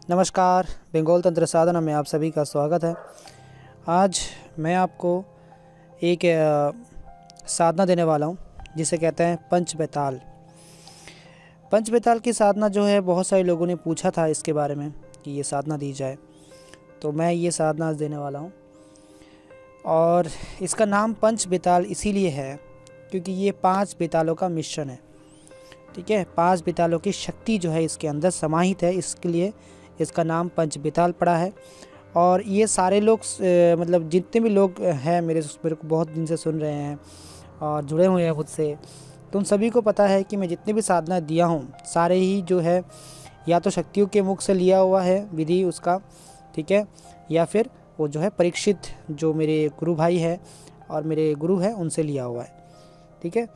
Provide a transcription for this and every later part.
नमस्कार, बंगाल तंत्र साधना में आप सभी का स्वागत है। आज मैं आपको एक साधना देने वाला हूँ जिसे कहते हैं पंच बेताल। पंच बेताल की साधना जो है बहुत सारे लोगों ने पूछा था इसके बारे में कि ये साधना दी जाए, तो मैं ये साधना आज देने वाला हूँ। और इसका नाम पंच बेताल इसीलिए है क्योंकि ये 5 बेतालों का मिश्रण है। ठीक है, 5 बेतालों की शक्ति जो है इसके अंदर समाहित है, इसके लिए इसका नाम पंच बेताल पड़ा है। और ये सारे लोग मतलब जितने भी लोग हैं मेरे को बहुत दिन से सुन रहे हैं और जुड़े हुए हैं खुद से, तो उन सभी को पता है कि मैं जितनी भी साधना दिया हूँ सारे ही जो है या तो शक्तियों के मुख से लिया हुआ है विधि उसका, ठीक है, या फिर वो जो है परीक्षित जो मेरे गुरु भाई है और मेरे गुरु है उनसे लिया हुआ है। ठीक है,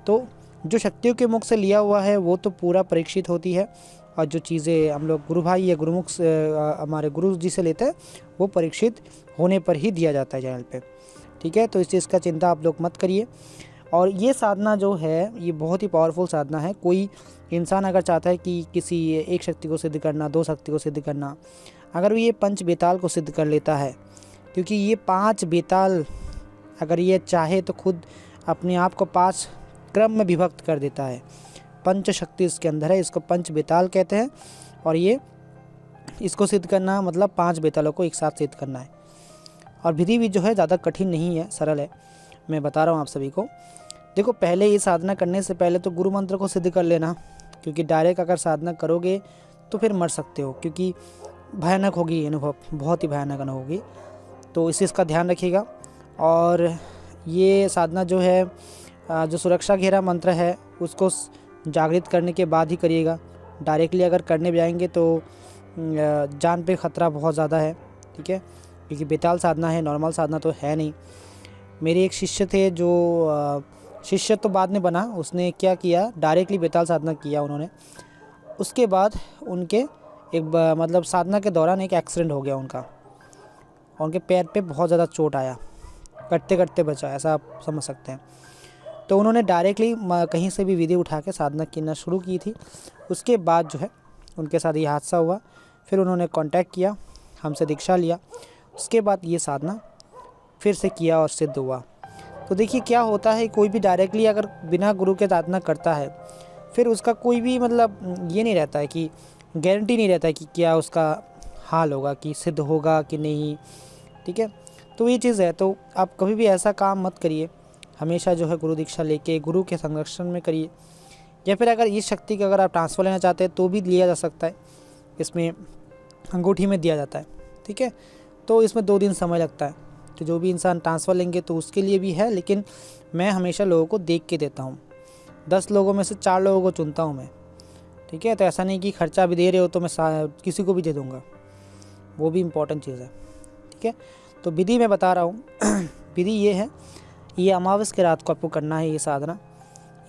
तो जो शक्तियों के मुख से लिया हुआ है वो तो पूरा परीक्षित होती है, और जो चीज़ें हम लोग गुरु भाई या गुरुमुख से हमारे गुरु जी से लेते हैं वो परीक्षित होने पर ही दिया जाता है चैनल पे। ठीक है, तो इस चीज़ का चिंता आप लोग मत करिए। और ये साधना जो है ये बहुत ही पावरफुल साधना है। कोई इंसान अगर चाहता है कि किसी एक शक्ति को सिद्ध करना, 2 शक्ति को सिद्ध करना, अगर वो ये पंच बेताल को सिद्ध कर लेता है, क्योंकि ये 5 बेताल अगर ये चाहे तो खुद अपने आप को 5 क्रम में विभक्त कर देता है। पंच शक्ति इसके अंदर है, इसको पंच बेताल कहते हैं। और ये इसको सिद्ध करना मतलब 5 बेतालों को एक साथ सिद्ध करना है। और विधि भी जो है ज़्यादा कठिन नहीं है, सरल है। मैं बता रहा हूँ आप सभी को। देखो, पहले ये साधना करने से पहले तो गुरु मंत्र को सिद्ध कर लेना, क्योंकि डायरेक्ट अगर साधना करोगे तो फिर मर सकते हो, क्योंकि भयानक होगी अनुभव, बहुत ही भयानक अनुभव होगी। तो इस चीज़ का ध्यान रखिएगा। और ये साधना जो है जो सुरक्षा घेरा मंत्र है उसको जागृत करने के बाद ही करिएगा। डायरेक्टली अगर करने जाएंगे तो जान पे ख़तरा बहुत ज़्यादा है। ठीक है, क्योंकि बेताल साधना है, नॉर्मल साधना तो है नहीं। मेरे एक शिष्य थे जो शिष्य तो बाद में बना, उसने क्या किया, डायरेक्टली बेताल साधना किया उन्होंने। उसके बाद उनके एक मतलब साधना के दौरान एक एक्सीडेंट हो गया उनका, और उनके पैर पे बहुत ज़्यादा चोट आया, कटते कटते बचा, ऐसा आप समझ सकते हैं। तो उन्होंने डायरेक्टली कहीं से भी विधि उठा के साधना करना शुरू की थी। उसके बाद जो है उनके साथ ये हादसा हुआ। फिर उन्होंने कांटेक्ट किया, हमसे दीक्षा लिया। उसके बाद ये साधना फिर से किया और सिद्ध हुआ। तो देखिए क्या होता है, कोई भी डायरेक्टली अगर बिना गुरु के साधना करता है फिर उसका कोई भी मतलब ये नहीं रहता है कि गारंटी नहीं रहता है कि क्या उसका हाल होगा, कि सिद्ध होगा कि नहीं। ठीक है, तो ये चीज़ है। तो आप कभी भी ऐसा काम मत करिए, हमेशा जो है गुरु दीक्षा लेके गुरु के संरक्षण में करिए। या फिर अगर इस शक्ति का अगर आप ट्रांसफ़र लेना चाहते हैं तो भी लिया जा सकता है, इसमें अंगूठी में दिया जाता है। ठीक है, तो इसमें 2 दिन समय लगता है। तो जो भी इंसान ट्रांसफ़र लेंगे तो उसके लिए भी है, लेकिन मैं हमेशा लोगों को देख के देता हूँ। 10 लोगों में से 4 लोगों को चुनता हूँ मैं। ठीक है, तो ऐसा नहीं कि खर्चा भी दे रहे हो तो मैं किसी को भी दे दूँगा, वो भी इम्पोर्टेंट चीज़ है। ठीक है, तो विधि मैं बता रहा हूँ। विधि ये है, ये अमावस के रात को आपको करना है ये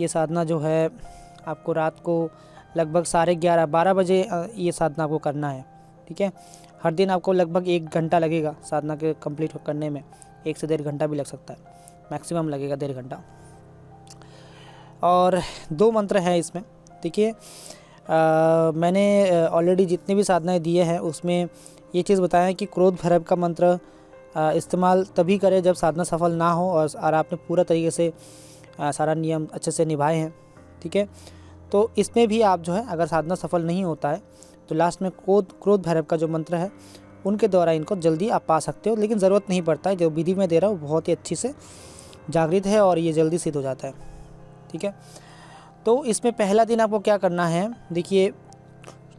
साधना जो है आपको रात को लगभग 11:30-12 बजे ये साधना आपको करना है। ठीक है, हर दिन आपको लगभग 1 घंटा लगेगा साधना के कंप्लीट करने में, 1 से 1.5 घंटा भी लग सकता है, मैक्सिमम लगेगा 1.5 घंटा। और 2 मंत्र हैं इसमें। देखिए मैंने ऑलरेडी जितने भी साधनाएँ दिए हैं उसमें ये चीज़ बताया है कि क्रोध भैरव का मंत्र इस्तेमाल तभी करें जब साधना सफल ना हो और आपने पूरा तरीके से सारा नियम अच्छे से निभाए हैं। ठीक है, तो इसमें भी आप जो है अगर साधना सफल नहीं होता है तो लास्ट में क्रोध भैरव का जो मंत्र है उनके द्वारा इनको जल्दी आप पा सकते हो, लेकिन ज़रूरत नहीं पड़ता है। जो विधि में दे रहा हूँ बहुत ही अच्छी से जागृत है और ये जल्दी सिद्ध हो जाता है। ठीक है, तो इसमें पहला दिन आपको क्या करना है, देखिए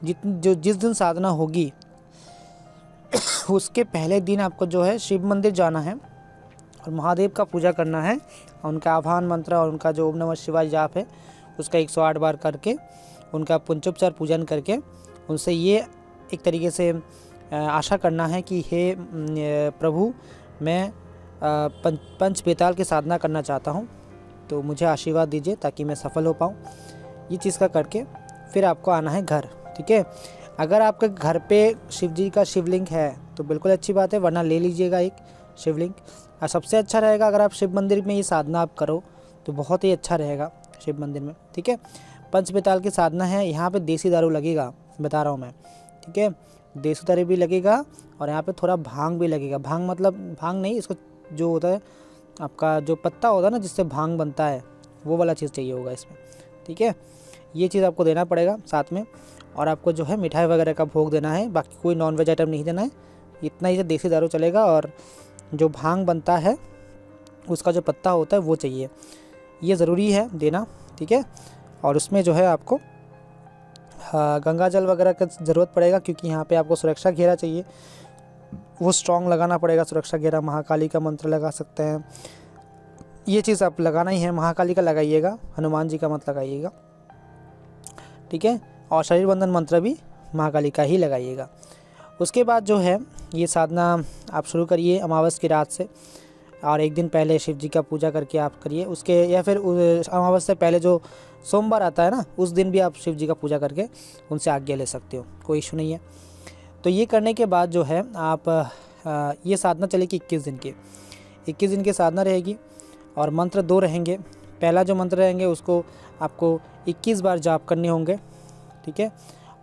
जिस दिन साधना होगी उसके पहले दिन आपको जो है शिव मंदिर जाना है और महादेव का पूजा करना है। उनका आह्वान मंत्र और उनका जो ओम नमः शिवाय जाप है उसका 108 बार करके उनका पंचोपचार पूजन करके उनसे ये एक तरीके से आशा करना है कि हे प्रभु, मैं पंच बेताल की साधना करना चाहता हूँ, तो मुझे आशीर्वाद दीजिए ताकि मैं सफल हो पाऊँ। ये चीज़ का करके फिर आपको आना है घर। ठीक है, अगर आपके घर पे शिव जी का शिवलिंग है तो बिल्कुल अच्छी बात है, वरना ले लीजिएगा एक शिवलिंग। और सबसे अच्छा रहेगा अगर आप शिव मंदिर में ये साधना आप करो तो बहुत ही अच्छा रहेगा शिव मंदिर में। ठीक है, पंच बेताल की साधना है, यहाँ पे देसी दारू लगेगा, बता रहा हूँ मैं। ठीक है, देसी दारू भी लगेगा और यहाँ पे थोड़ा भांग भी लगेगा। भांग मतलब भांग नहीं, इसको जो होता है आपका जो पत्ता होता है ना जिससे भांग बनता है, वो वाला चीज़ चाहिए होगा इसमें। ठीक है, ये चीज़ आपको देना पड़ेगा साथ में। और आपको जो है मिठाई वगैरह का भोग देना है, बाकी कोई नॉनवेज आइटम नहीं देना है। इतना ही से देसी दारू चलेगा। और जो भांग बनता है उसका जो पत्ता होता है वो चाहिए, ये ज़रूरी है देना। ठीक है, और उसमें जो है आपको गंगा जल वगैरह का ज़रूरत पड़ेगा, क्योंकि यहाँ पे आपको सुरक्षा घेरा चाहिए, वो स्ट्रॉन्ग लगाना पड़ेगा सुरक्षा घेरा। महाकाली का मंत्र लगा सकते हैं, ये चीज़ आप लगाना ही है। महाकाली का लगाइएगा, हनुमान जी का मत लगाइएगा। ठीक है, और शरीर बंधन मंत्र भी महाकाली का ही लगाइएगा। उसके बाद जो है ये साधना आप शुरू करिए अमावस की रात से, और एक दिन पहले शिव जी का पूजा करके आप करिए उसके, या फिर अमावस से पहले जो सोमवार आता है ना उस दिन भी आप शिव जी का पूजा करके उनसे आज्ञा ले सकते हो, कोई इशू नहीं है। तो ये करने के बाद जो है आप ये साधना चलेगी 21 दिन की। 21 दिन की साधना रहेगी और मंत्र 2 रहेंगे। पहला जो मंत्र रहेंगे उसको आपको 21 बार जाप करने होंगे। ठीक है,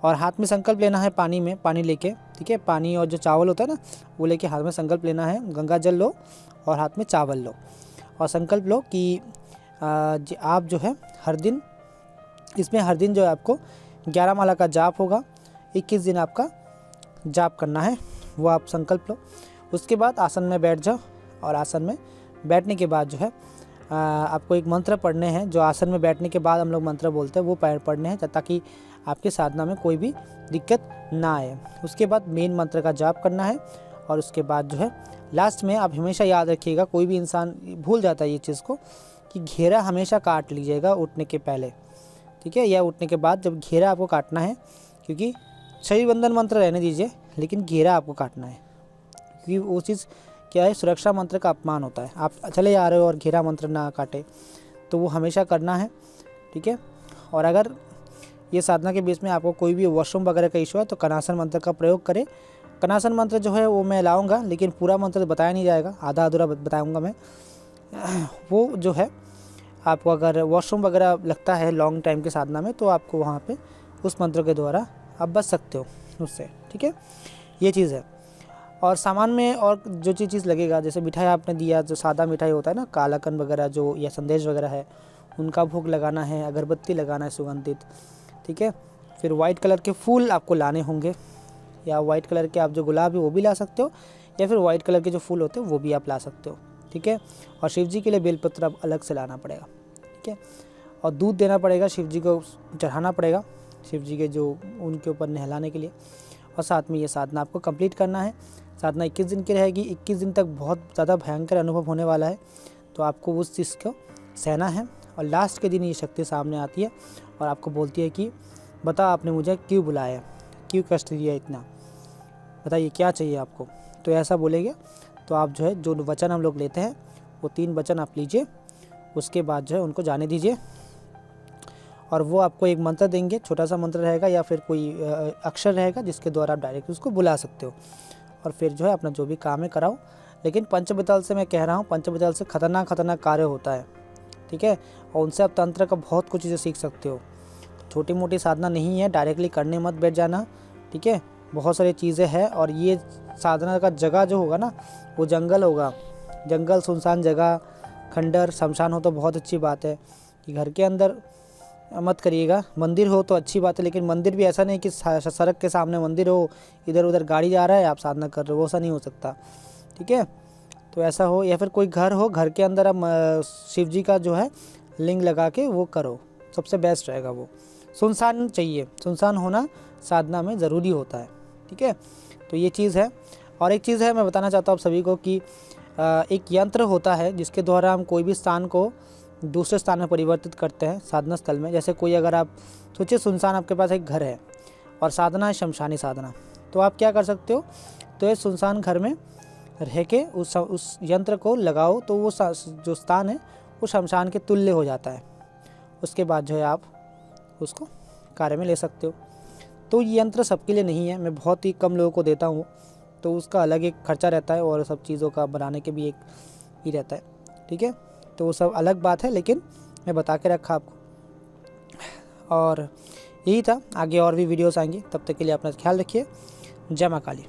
और हाथ में संकल्प लेना है, पानी में पानी लेके। ठीक है, पानी और जो चावल होता है ना वो लेके हाथ में संकल्प लेना है। गंगा जल लो और हाथ में चावल लो और संकल्प लो कि आप जो है हर दिन, इसमें हर दिन जो है आपको 11 माला का जाप होगा। 21 दिन आपका जाप करना है, वो आप संकल्प लो। उसके बाद आसन में बैठ जाओ, और आसन में बैठने के बाद जो है आपको एक मंत्र पढ़ने हैं। जो आसन में बैठने के बाद हम लोग मंत्र बोलते हैं वो पढ़ने हैं, ताकि आपकी साधना में कोई भी दिक्कत ना आए। उसके बाद मेन मंत्र का जाप करना है, और उसके बाद जो है लास्ट में आप हमेशा याद रखिएगा, कोई भी इंसान भूल जाता है ये चीज़ को, कि घेरा हमेशा काट लीजिएगा उठने के पहले। ठीक है, या उठने के बाद जब घेरा आपको काटना है, क्योंकि शरीर बंधन मंत्र रहने दीजिए लेकिन घेरा आपको काटना है, क्योंकि वो चीज़ क्या है, सुरक्षा मंत्र का अपमान होता है। आप चले जा रहे हो और घेरा मंत्र ना काटे, तो वो हमेशा करना है। ठीक है, और अगर ये साधना के बीच में आपको कोई भी वॉशरूम वगैरह का इशू है तो कनासन मंत्र का प्रयोग करें। कनासन मंत्र जो है वो मैं लाऊंगा, लेकिन पूरा मंत्र बताया नहीं जाएगा, आधा अधूरा बताऊंगा मैं। वो जो है आपको अगर वॉशरूम वगैरह लगता है लॉन्ग टाइम की साधना में, तो आपको वहाँ पे उस मंत्र के द्वारा आप बच सकते हो उससे। ठीक है, ये चीज़ है। और सामान में और जो चीज़ लगेगा, जैसे मिठाई आपने दिया, जो सादा मिठाई होता है ना, कालाकंद वगैरह जो या संदेश वगैरह है, उनका भोग लगाना है, अगरबत्ती लगाना है सुगंधित। ठीक है, फिर वाइट कलर के फूल आपको लाने होंगे, या वाइट कलर के आप जो गुलाब है वो भी ला सकते हो, या फिर वाइट कलर के जो फूल होते हैं वो भी आप ला सकते हो। ठीक है, और शिव जी के लिए बेलपत्र आप अलग से लाना पड़ेगा। ठीक है, और दूध देना पड़ेगा, शिव जी को चढ़ाना पड़ेगा, शिव जी के जो उनके ऊपर नहलाने के लिए। और साथ में ये साधना आपको कंप्लीट करना है। साधना 21 दिन की रहेगी। 21 दिन तक बहुत ज़्यादा भयंकर अनुभव होने वाला है, तो आपको उस चीज़ को सहना है। और लास्ट के दिन ये शक्ति सामने आती है और आपको बोलती है कि बता आपने मुझे क्यों बुलाया, क्यों कष्ट दिया इतना, बताइए क्या चाहिए आपको। तो ऐसा बोलेंगे तो आप जो है जो वचन हम लोग लेते हैं वो 3 वचन आप लीजिए, उसके बाद जो है उनको जाने दीजिए। और वो आपको एक मंत्र देंगे, छोटा सा मंत्र रहेगा या फिर कोई अक्षर रहेगा जिसके द्वारा आप डायरेक्ट उसको बुला सकते हो। और फिर जो है अपना जो भी काम है कराओ। लेकिन पंचबतल से मैं कह रहा हूँ, पंचबतल से खतरनाक कार्य होता है। ठीक है, और उनसे आप तंत्र का बहुत कुछ चीज़ें सीख सकते हो। छोटी मोटी साधना नहीं है, डायरेक्टली करने मत बैठ जाना। ठीक है, बहुत सारी चीज़ें हैं। और ये साधना का जगह जो होगा ना वो जंगल होगा, जंगल, सुनसान जगह, खंडर, शमशान हो तो बहुत अच्छी बात है कि घर के अंदर मत करिएगा। मंदिर हो तो अच्छी बात है, लेकिन मंदिर भी ऐसा नहीं कि सड़क के सामने मंदिर हो, इधर उधर गाड़ी जा रहा है आप साधना कर रहे हो, वो ऐसा नहीं हो सकता। ठीक है, तो ऐसा हो, या फिर कोई घर हो, घर के अंदर आप शिव जी का जो है लिंग लगा के वो करो, सबसे बेस्ट रहेगा वो। सुनसान चाहिए, सुनसान होना साधना में ज़रूरी होता है। ठीक है, तो ये चीज़ है। और एक चीज़ है मैं बताना चाहता हूँ आप सभी को कि एक यंत्र होता है जिसके द्वारा हम कोई भी स्थान को दूसरे स्थान में परिवर्तित करते हैं साधना स्थल में। जैसे कोई अगर आप सोचिए सुनसान आपके पास एक घर है और साधना है शमशानी साधना, तो आप क्या कर सकते हो, तो ये सुनसान घर में रह के उस यंत्र को लगाओ, तो वो जो स्थान है वो शमशान के तुल्य हो जाता है। उसके बाद जो है आप उसको कार्य में ले सकते हो। तो ये यंत्र सबके लिए नहीं है, मैं बहुत ही कम लोगों को देता हूँ, तो उसका अलग एक खर्चा रहता है और सब चीज़ों का बनाने के भी एक ही रहता है। ठीक है, तो वो सब अलग बात है, लेकिन मैं बता के रखा आपको। और यही था, आगे और भी वीडियोस आएंगी, तब तक के लिए अपना ख्याल रखिए। जय माँ काली।